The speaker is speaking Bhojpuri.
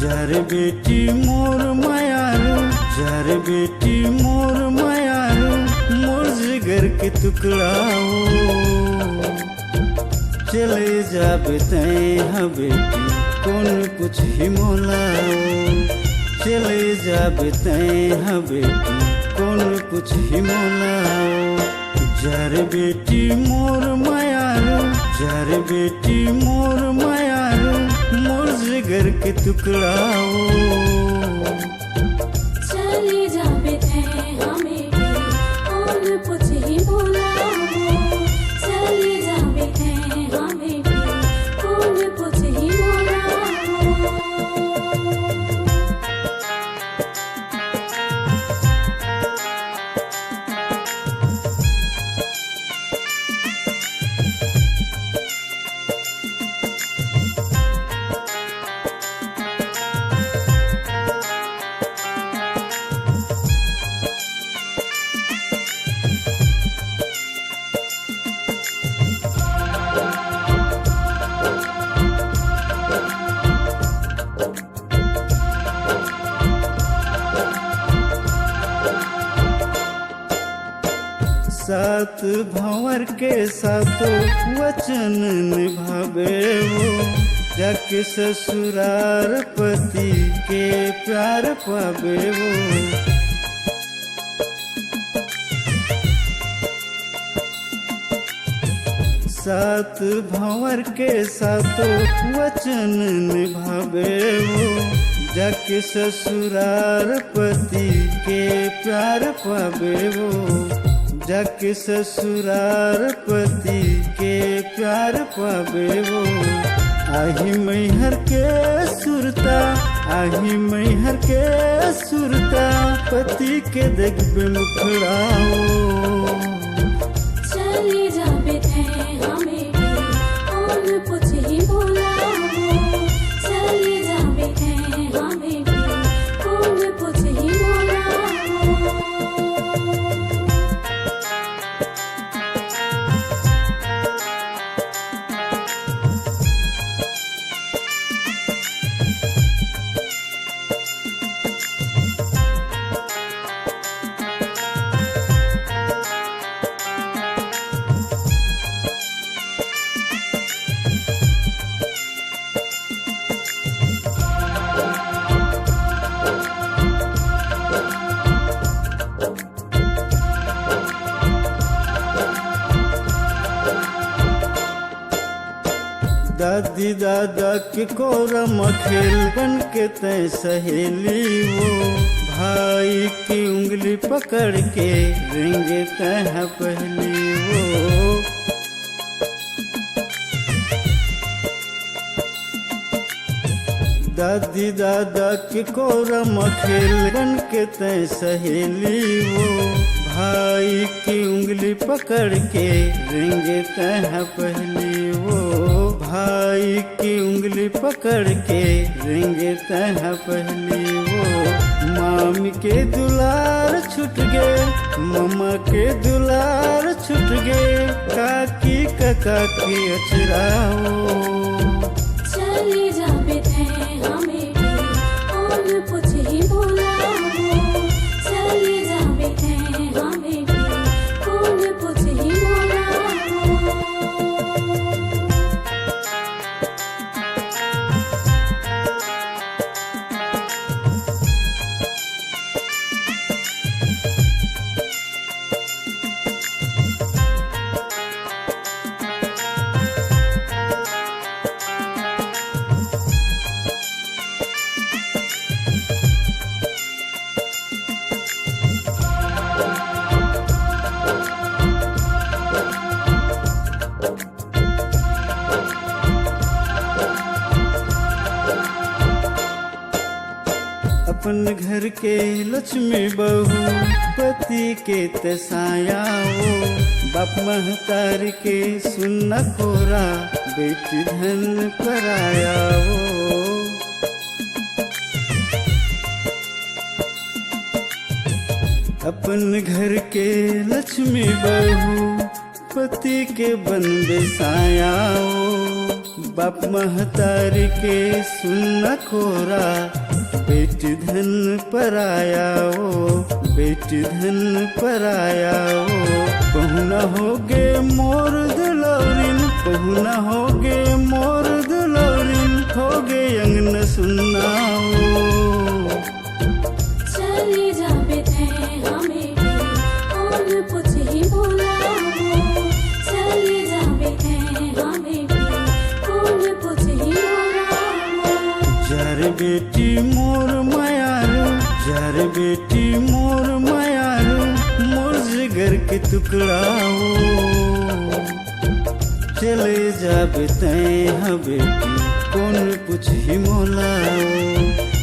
जार बेटी मोर मायारू, जार बेटी मोर मायारू, मोर जिगर के टुकड़ाओ। चले जाबे तैं बेटी कौन कुछ ही मोलाओ। चले जाबे तैं बेटी कौन कुछ ही मोलाओ। जार बेटी मोर मायारू, जार बेटी मोर मायारू, मोर जिगर के टुकड़ाओ। चले जाबे तैं बेटी कौन कुछ ही मोलाओ। चले जाबे तैं बेटी कौन कुछ ही मोलाओ। सात भंवर के सातों वचन निभावे वो, जाके ससुरार पति के प्यार पावे वो। सात भंवर के सातों वचन निभावे वो, जाके ससुरार पति के प्यार पावे वो। जाके ससुरार पति के प्यार पावे वो। आही मैहर के सुरता, आही मैहर के सुरता, पति के देखबे मुखड़ाओ। चले जाबे तैं बेटी कौन कुछ ही मोलाओ। चले जाबे तैं बेटी कौन कुछ ही मोलाओ। दादी दादा के कोरम खेल बन के तय सहेली वो। भाई की उंगली पकड़ के रेंगे तह पहली वो। दादी दादा के कोरम खेल बन के तय सहेली वो। भाई की उंगली पकड़ के रेंगे तह पहली वो। भाई की उंगली पकड़ के रेंगे तह पहली वो। मामी के दुलार छूट गए, मम्मा के दुलार छूट गए, काकी काका की अचराओ। चले जाबे तैं बेटी कौन कुछ ही मोलाओ। चले जाबे तैं बेटी कौन कुछ ही मोलाओ। अपन घर के लक्ष्मी बहू, पति के तसाया वो। बाप महतार के सुनना कोरा, बेटी धन पराया वो। अपन घर के लक्ष्मी बहू, पति के बन बेसाया वो। बाप महतारी के सुनना कोरा, बेटी धन पराया ओ, बेटी धन पराया ओ। पहुना होगे मोर दुलौरिन, पहुना होगे मोर दुलौरिन, होगे अंगन सुनना ओ। चले जाबे थे हमें भी कौन पूछे बोला हो, चले जाबे थे हमें भी कौन पूछे बोला हो। जार बेटी मोर मायारू, जार बेटी मोर मायारू, मोर जिगर के टुकड़ा ओ। चले जाबे तैं हाँ बेटी कौन पूछी मोला ओ।